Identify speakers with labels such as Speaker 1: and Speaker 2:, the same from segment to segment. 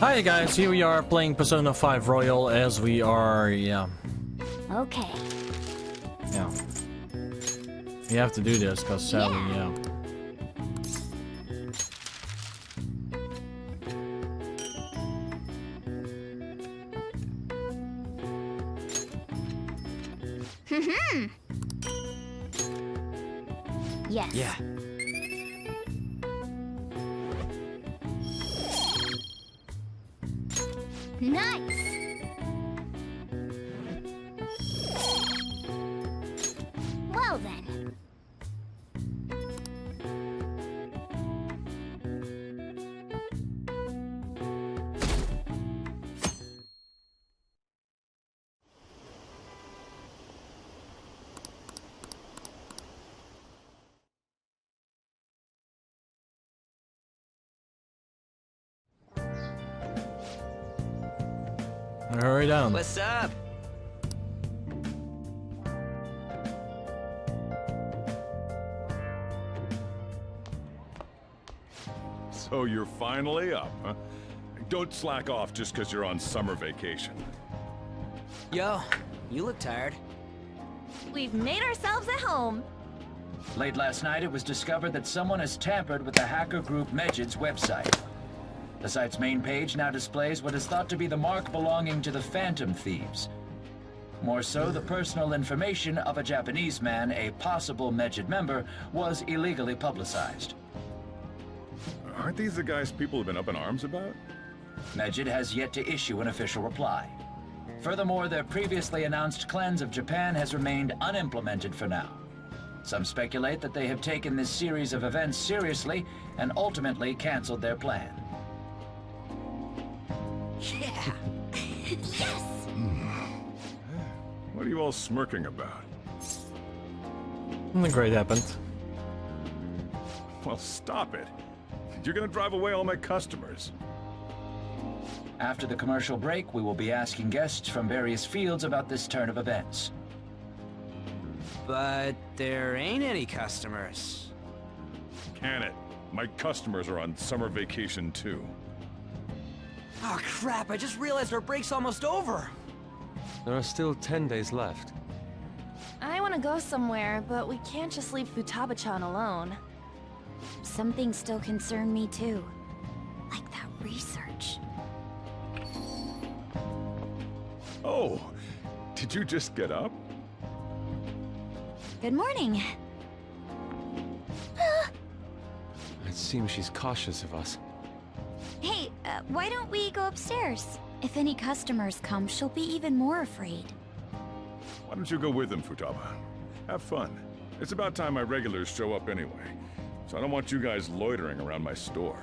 Speaker 1: Hi guys, here we are playing Persona 5 Royal as we are,
Speaker 2: Okay.
Speaker 1: Yeah. We have to do this because sadly, yeah.
Speaker 2: Yes.
Speaker 3: Yeah.
Speaker 2: Nice. Well then.
Speaker 1: Hurry down.
Speaker 3: What's up?
Speaker 4: So you're finally up, huh? Don't slack off just because you're on summer vacation.
Speaker 3: Yo, you look tired.
Speaker 5: We've made ourselves at home.
Speaker 6: Late last night, it was discovered that someone has tampered with the hacker group MegaDragonoid's website. The site's main page now displays what is thought to be the mark belonging to the Phantom Thieves. More so, the personal information of a Japanese man, a possible MegaDragonoid member, was illegally publicized.
Speaker 4: Aren't these the guys people have been up in arms about?
Speaker 6: MegaDragonoid has yet to issue an official reply. Furthermore, their previously announced cleanse of Japan has remained unimplemented for now. Some speculate that they have taken this series of events seriously and ultimately canceled their plan.
Speaker 3: Yeah.
Speaker 2: Yes.
Speaker 4: What are you all smirking about?
Speaker 1: Something great happened.
Speaker 4: Well, stop it. You're gonna drive away all my customers.
Speaker 6: After the commercial break, we will be asking guests from various fields about this turn of events.
Speaker 3: But there ain't any customers.
Speaker 4: Can it? My customers are on summer vacation too.
Speaker 3: Oh crap, I just realized our break's almost over.
Speaker 7: There are still 10 days left.
Speaker 5: I want to go somewhere, but we can't just leave Futaba-chan alone.
Speaker 2: Some things still concern me too. Like that research.
Speaker 4: Oh, did you just get up?
Speaker 2: Good morning.
Speaker 7: It seems she's cautious of us.
Speaker 2: Hey, why don't we go upstairs? If any customers come, she'll be even more afraid.
Speaker 4: Why don't you go with them, Futaba? Have fun. It's about time my regulars show up anyway, so I don't want you guys loitering around my store.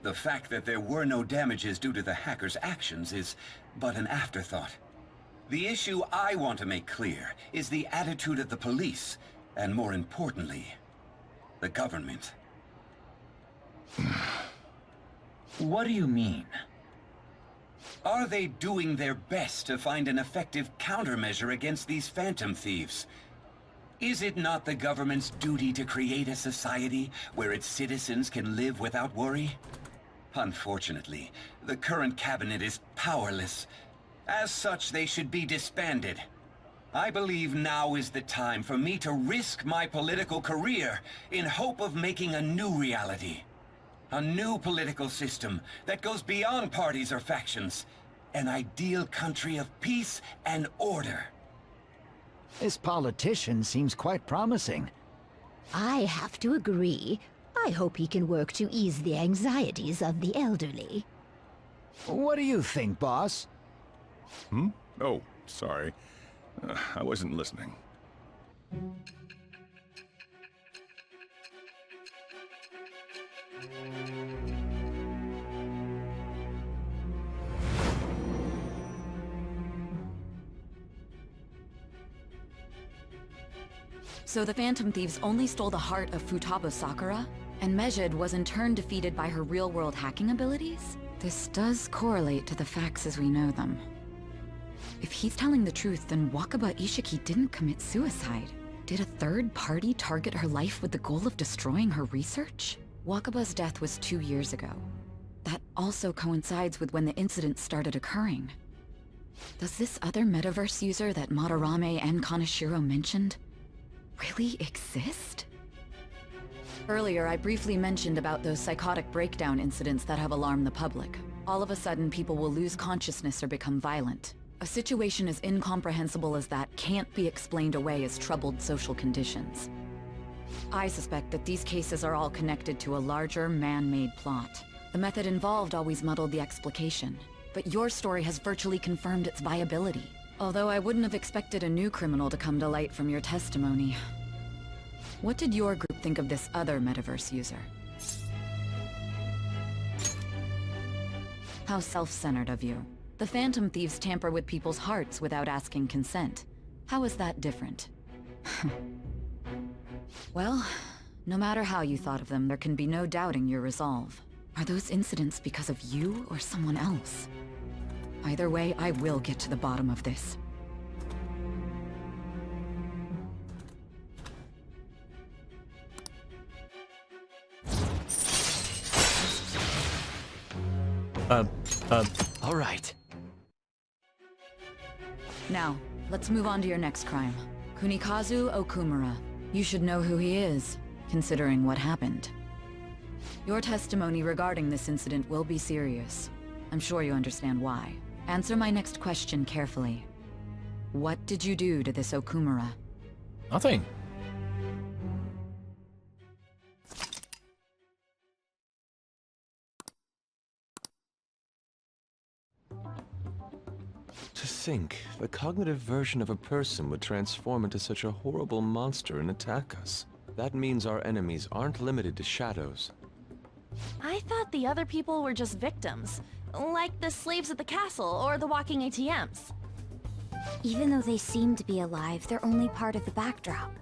Speaker 8: The fact that there were no damages due to the hackers' actions is but an afterthought. The issue I want to make clear is the attitude of the police, and more importantly, the government.
Speaker 6: What do you mean?
Speaker 8: Are they doing their best to find an effective countermeasure against these Phantom Thieves? Is it not the government's duty to create a society where its citizens can live without worry? Unfortunately, the current cabinet is powerless. As such, they should be disbanded. I believe now is the time for me to risk my political career in hope of making a new reality. A new political system that goes beyond parties or factions. An ideal country of peace and order.
Speaker 9: This politician seems quite promising.
Speaker 10: I have to agree. I hope he can work to ease the anxieties of the elderly.
Speaker 9: What do you think, boss?
Speaker 4: Hmm? Oh, sorry. I wasn't listening.
Speaker 11: So the Phantom Thieves only stole the heart of Futaba Sakura, and MegaDragonoid was in turn defeated by her real-world hacking abilities? This does correlate to the facts as we know them. If he's telling the truth, then Wakaba Ishiki didn't commit suicide. Did a third party target her life with the goal of destroying her research? Wakaba's death was 2 years ago. That also coincides with when the incident started occurring. Does this other metaverse user that Madarame and Kaneshiro mentioned really exist? Earlier, I briefly mentioned about those psychotic breakdown incidents that have alarmed the public. All of a sudden, people will lose consciousness or become violent. A situation as incomprehensible as that can't be explained away as troubled social conditions. I suspect that these cases are all connected to a larger, man-made plot. The method involved always muddled the explication, but your story has virtually confirmed its viability. Although I wouldn't have expected a new criminal to come to light from your testimony. What did your group think of this other metaverse user? How self-centered of you. The Phantom Thieves tamper with people's hearts without asking consent. How is that different? Well, no matter how you thought of them, there can be no doubting your resolve. Are those incidents because of you or someone else? Either way, I will get to the bottom of this.
Speaker 3: All right.
Speaker 11: Now, let's move on to your next crime. Kunikazu Okumura. You should know who he is, considering what happened. Your testimony regarding this incident will be serious. I'm sure you understand why. Answer my next question carefully. What did you do to this Okumura?
Speaker 1: Nothing.
Speaker 7: To think, the cognitive version of a person would transform into such a horrible monster and attack us. That means our enemies aren't limited to shadows.
Speaker 5: I thought the other people were just victims. Like the slaves at the castle or the walking ATMs.
Speaker 2: Even though they seem to be alive, they're only part of the backdrop.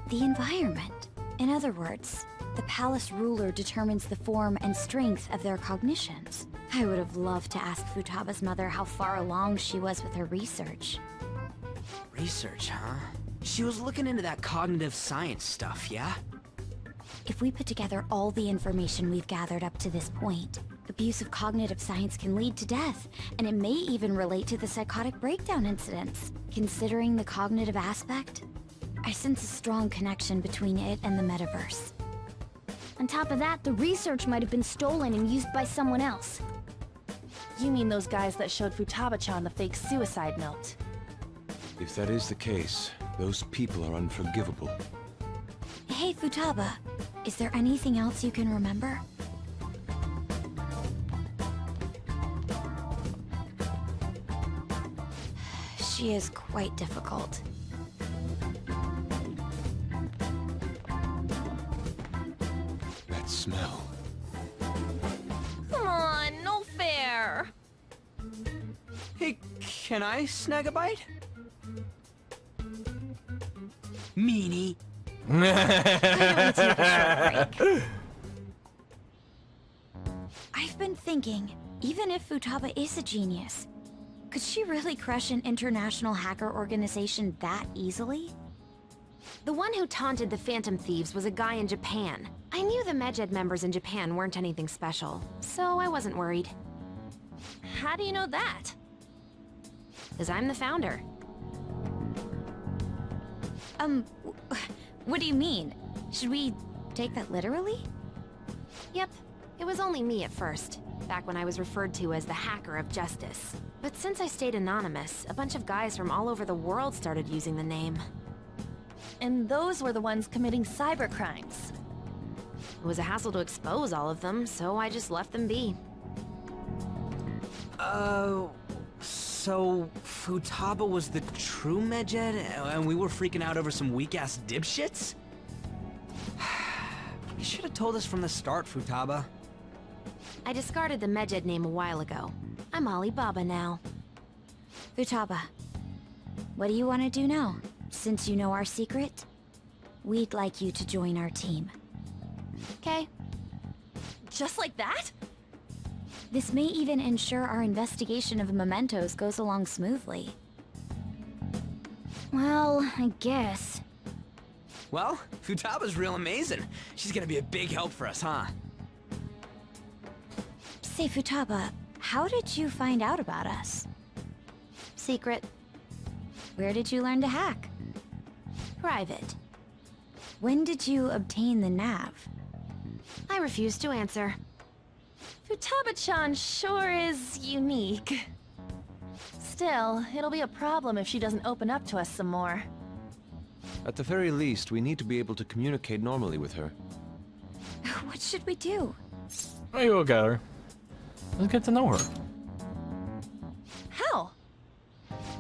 Speaker 2: The environment. In other words, the palace ruler determines the form and strength of their cognitions. I would have loved to ask Futaba's mother how far along she was with her research.
Speaker 3: Research, huh? She was looking into that cognitive science stuff, yeah?
Speaker 2: If we put together all the information we've gathered up to this point, abuse of cognitive science can lead to death, and it may even relate to the psychotic breakdown incidents. Considering the cognitive aspect, I sense a strong connection between it and the metaverse.
Speaker 12: On top of that, the research might have been stolen and used by someone else.
Speaker 5: You mean those guys that showed Futaba-chan the fake suicide note?
Speaker 7: If that is the case, those people are unforgivable.
Speaker 2: Hey, Futaba, is there anything else you can remember? She is quite difficult.
Speaker 7: That smell.
Speaker 5: Come on, no fair!
Speaker 3: Hey, can I snag a bite? Meanie.
Speaker 2: I've been thinking, even if Futaba is a genius, could she really crush an international hacker organization that easily?
Speaker 12: The one who taunted the Phantom Thieves was a guy in Japan. I knew the Medjed members in Japan weren't anything special, so I wasn't worried.
Speaker 5: How do you know that?
Speaker 12: Because I'm the founder.
Speaker 2: What do you mean? Should we take that literally?
Speaker 12: Yep, it was only me at first, back when I was referred to as the Hacker of Justice. But since I stayed anonymous, a bunch of guys from all over the world started using the name.
Speaker 5: And those were the ones committing cybercrimes.
Speaker 12: It was a hassle to expose all of them, so I just left them be.
Speaker 3: So Futaba was the true Medjed, and we were freaking out over some weak-ass dipshits? You should have told us from the start, Futaba.
Speaker 12: I discarded the Medjed name a while ago. I'm Alibaba now.
Speaker 2: Futaba, what do you want to do now? Since you know our secret, we'd like you to join our team.
Speaker 12: Okay.
Speaker 5: Just like that?
Speaker 2: This may even ensure our investigation of mementos goes along smoothly.
Speaker 12: Well, I guess.
Speaker 3: Well, Futaba's real amazing. She's gonna be a big help for us, huh?
Speaker 2: Say, Futaba, how did you find out about us?
Speaker 12: Secret.
Speaker 2: Where did you learn to hack?
Speaker 12: Private.
Speaker 2: When did you obtain the nav?
Speaker 12: I refuse to answer.
Speaker 5: Futaba-chan sure is unique. Still, it'll be a problem if she doesn't open up to us some more.
Speaker 7: At the very least, we need to be able to communicate normally with her.
Speaker 2: What should we do?
Speaker 1: Oh, you look at her. Let's get to know her.
Speaker 5: How?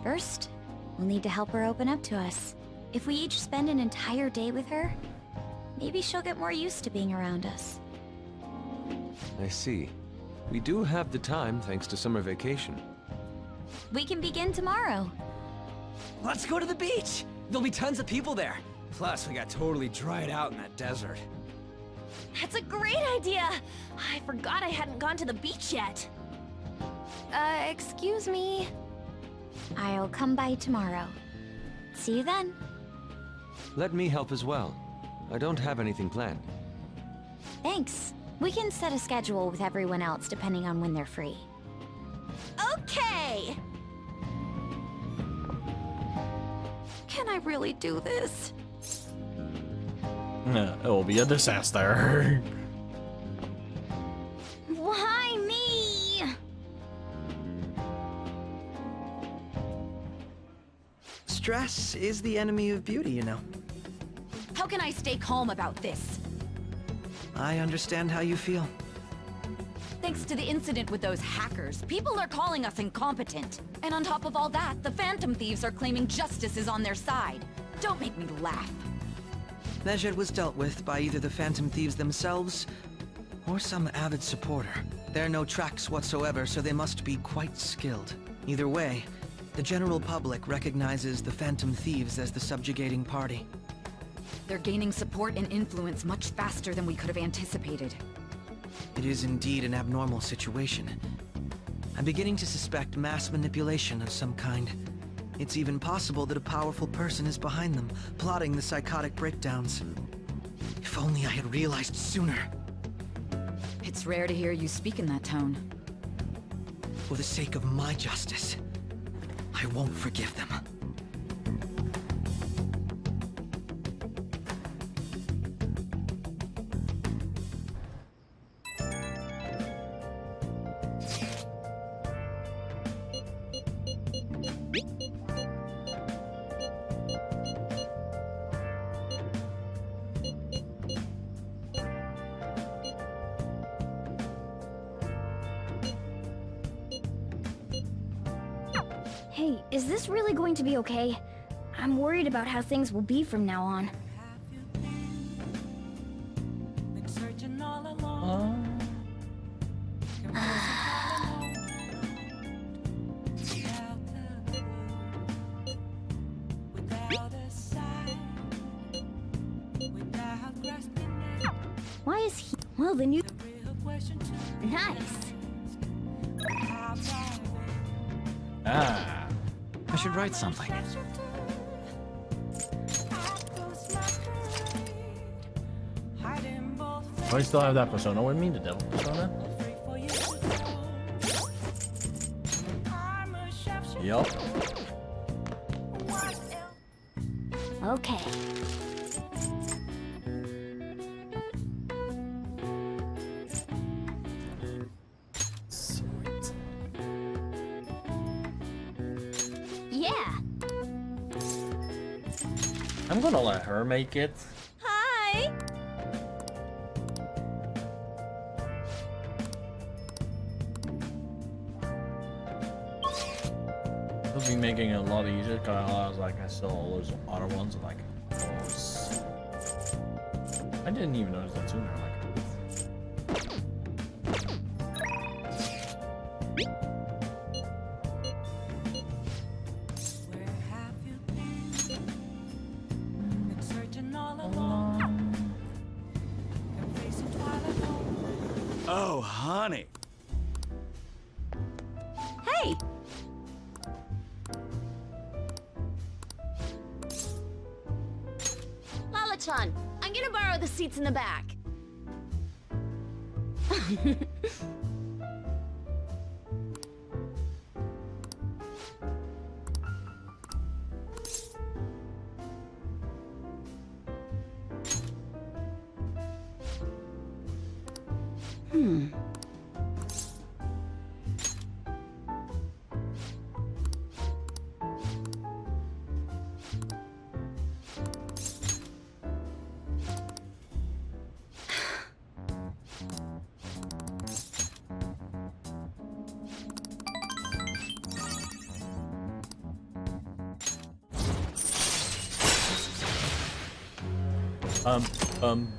Speaker 2: First, we'll need to help her open up to us. If we each spend an entire day with her, maybe she'll get more used to being around us.
Speaker 7: I see. We do have the time thanks to summer vacation.
Speaker 2: We can begin tomorrow.
Speaker 3: Let's go to the beach! There'll be tons of people there. Plus, we got totally dried out in that desert.
Speaker 5: That's a great idea! I forgot I hadn't gone to the beach yet.
Speaker 12: Excuse me?
Speaker 2: I'll come by tomorrow. See you then.
Speaker 7: Let me help as well. I don't have anything planned.
Speaker 2: Thanks. We can set a schedule with everyone else depending on when they're free.
Speaker 5: Okay! Can I really do this?
Speaker 1: It will be a disaster.
Speaker 5: Why me?
Speaker 13: Stress is the enemy of beauty, you know.
Speaker 11: How can I stay calm about this?
Speaker 13: I understand how you feel.
Speaker 11: Thanks to the incident with those hackers, people are calling us incompetent. And on top of all that, the Phantom Thieves are claiming justice is on their side. Don't make me laugh.
Speaker 13: Medjed was dealt with by either the Phantom Thieves themselves, or some avid supporter. There are no tracks whatsoever, so they must be quite skilled. Either way, the general public recognizes the Phantom Thieves as the subjugating party.
Speaker 11: They're gaining support and influence much faster than we could have anticipated.
Speaker 13: It is indeed an abnormal situation. I'm beginning to suspect mass manipulation of some kind. It's even possible that a powerful person is behind them, plotting the psychotic breakdowns. If only I had realized sooner.
Speaker 11: It's rare to hear you speak in that tone.
Speaker 13: For the sake of my justice, I won't forgive them.
Speaker 14: Hey, is this really going to be okay? I'm worried about how things will be from now on. Why is he... Well, then you... Nice.
Speaker 1: Ah.
Speaker 9: I should write something.
Speaker 1: Oh, you still have that persona with me, the devil persona? Yup.
Speaker 14: Okay.
Speaker 1: Sweet.
Speaker 14: Yeah.
Speaker 1: I'm gonna let her make it.
Speaker 5: Hi!
Speaker 1: It'll be making it a lot easier because I was like, I saw all those other ones and like, I didn't even notice that sooner. Like,
Speaker 15: oh, honey.
Speaker 5: Hey!
Speaker 12: Futaba-chan, I'm gonna borrow the seats in the back. Well done.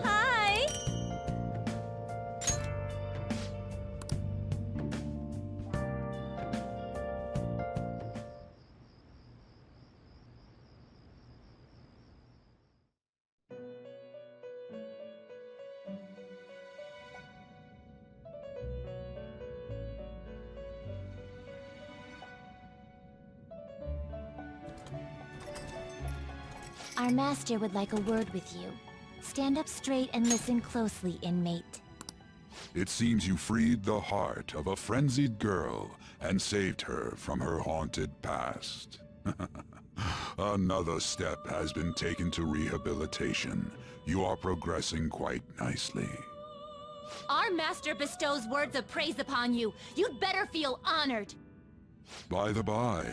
Speaker 12: Hi! Our master would like a word with you. Stand up straight and listen closely, inmate.
Speaker 4: It seems you freed the heart of a frenzied girl and saved her from her haunted past. Another step has been taken to rehabilitation. You are progressing quite nicely.
Speaker 12: Our master bestows words of praise upon you. You'd better feel honored.
Speaker 4: By the by,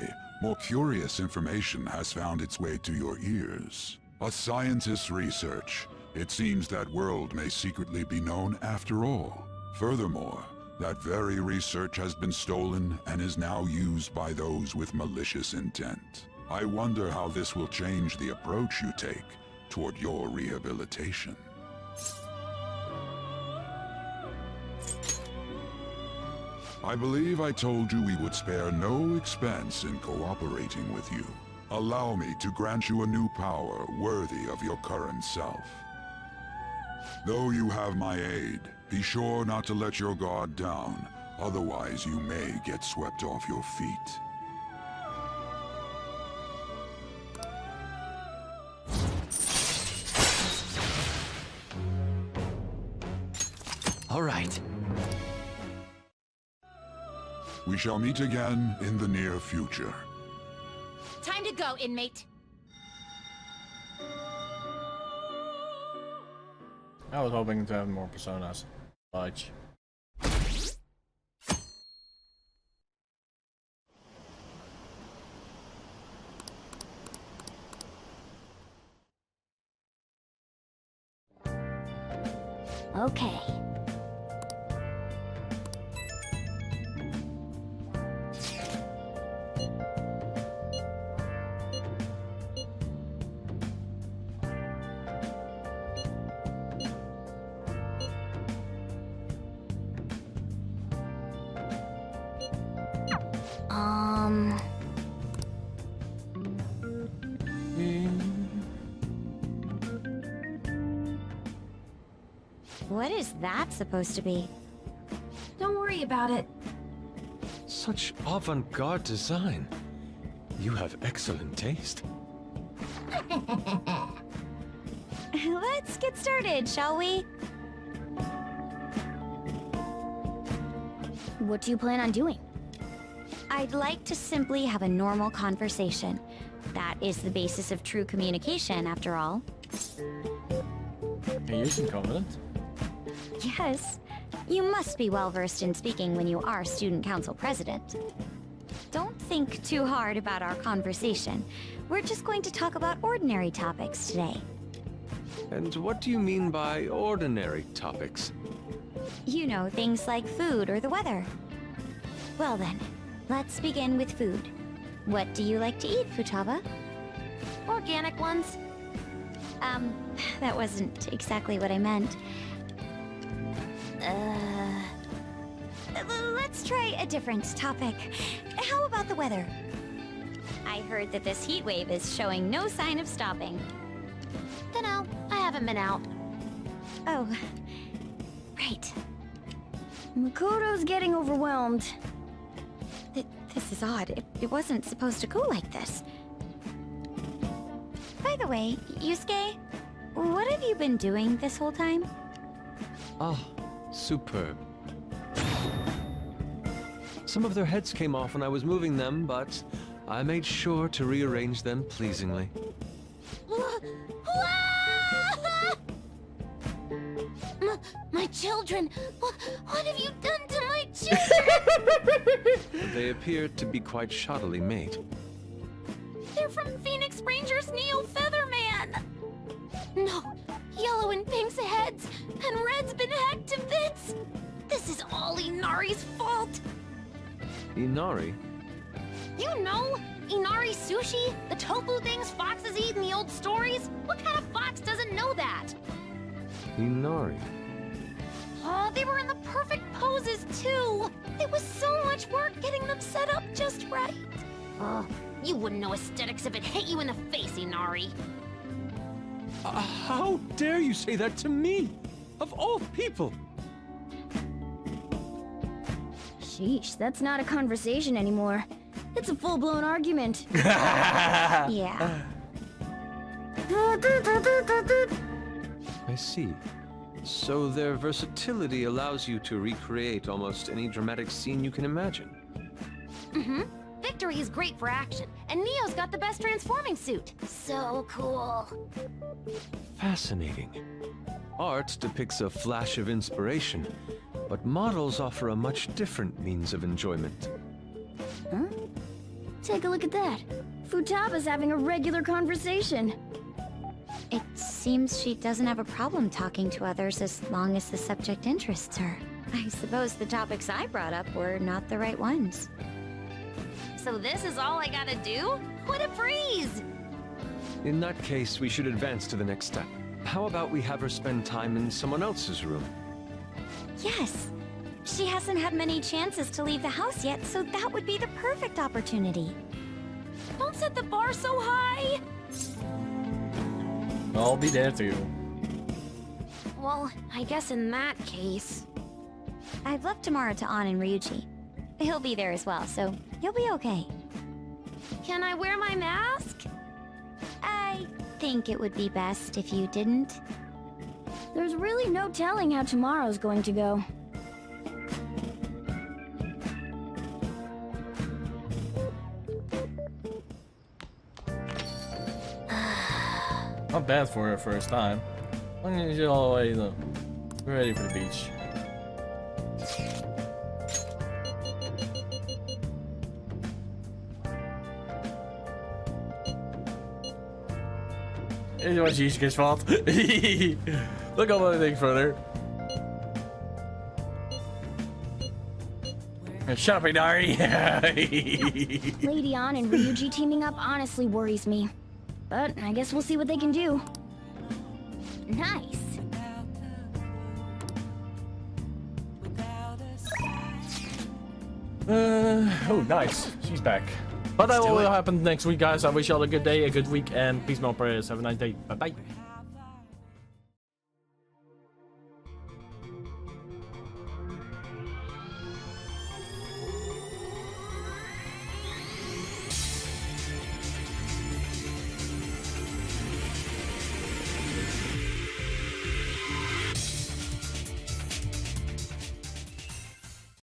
Speaker 4: more curious information has found its way to your ears. A scientist's research. It seems that world may secretly be known after all. Furthermore, that very research has been stolen and is now used by those with malicious intent. I wonder how this will change the approach you take toward your rehabilitation. I believe I told you we would spare no expense in cooperating with you. Allow me to grant you a new power worthy of your current self. Though you have my aid, be sure not to let your guard down, otherwise you may get swept off your feet.
Speaker 7: All right.
Speaker 4: We shall meet again in the near future.
Speaker 12: Time to go, inmate.
Speaker 1: I was hoping to have more personas. Fudge.
Speaker 2: Okay. What is that supposed to be?
Speaker 12: Don't worry about it.
Speaker 7: Such avant-garde design. You have excellent taste.
Speaker 2: Let's get started, shall we? What do you plan on doing? I'd like to simply have a normal conversation. That is the basis of true communication, after all.
Speaker 1: Hey, you seem confident.
Speaker 2: Yes. You must be well-versed in speaking when you are student council president. Don't think too hard about our conversation. We're just going to talk about ordinary topics today.
Speaker 7: And what do you mean by ordinary topics?
Speaker 2: You know, things like food or the weather. Well then, let's begin with food. What do you like to eat, Futaba?
Speaker 12: Organic ones.
Speaker 2: That wasn't exactly what I meant. Let's try a different topic. How about the weather? I heard that this heat wave is showing no sign of stopping.
Speaker 12: Dunno, I haven't been out.
Speaker 2: Oh, right.
Speaker 14: Makoto's getting overwhelmed.
Speaker 2: This is odd. It wasn't supposed to go like this. By the way, Yusuke, what have you been doing this whole time?
Speaker 7: Ah, superb. Some of their heads came off when I was moving them, but I made sure to rearrange them pleasingly.
Speaker 12: My children! What have you done to my children?
Speaker 7: They appeared to be quite shoddily made.
Speaker 12: They're from Phoenix Rangers Neo Featherman! No, yellow and pink's heads, and red's been hacked to bits! This is all Inari's fault!
Speaker 7: Inari?
Speaker 12: You know, Inari sushi? The tofu things foxes eat in the old stories? What kind of fox doesn't know that?
Speaker 7: Inari?
Speaker 12: Oh, they were in the perfect poses, too! It was so much work getting them set up just right. Oh, you wouldn't know aesthetics if it hit you in the face, Inari.
Speaker 7: How dare you say that to me? Of all people!
Speaker 14: Sheesh, that's not a conversation anymore. It's a full-blown argument.
Speaker 2: Yeah.
Speaker 7: I see. So their versatility allows you to recreate almost any dramatic scene you can imagine.
Speaker 12: Mm-hmm. Victory is great for action, and Neo's got the best transforming suit. So cool.
Speaker 7: Fascinating. Art depicts a flash of inspiration, but models offer a much different means of enjoyment.
Speaker 14: Huh? Take a look at that. Futaba's having a regular conversation.
Speaker 2: It seems she doesn't have a problem talking to others as long as the subject interests her. I suppose the topics I brought up were not the right ones.
Speaker 12: So this is all I gotta do? What a breeze!
Speaker 7: In that case, we should advance to the next step. How about we have her spend time in someone else's room?
Speaker 2: Yes. She hasn't had many chances to leave the house yet, so that would be the perfect opportunity.
Speaker 12: Don't set the bar so high!
Speaker 1: I'll be there too.
Speaker 12: Well, I guess in that case...
Speaker 2: I've left Tamara to An and Ryuji. He'll be there as well, so you'll be okay.
Speaker 12: Can I wear my mask?
Speaker 2: I think it would be best if you didn't.
Speaker 14: There's really no telling how tomorrow's going to go.
Speaker 1: Not bad for her first time. I'm gonna get all the way though. We're ready for the beach. It was Yusuke's fault. Look up anything further. Shut up, Inari.
Speaker 14: Lady An and Ryuji teaming up honestly worries me. But I guess we'll see what they can do.
Speaker 12: Nice.
Speaker 1: Oh, nice. She's back. But that will happen next week, guys. I wish you all a good day, a good week, and peace, more prayers. Have a nice day. Bye-bye.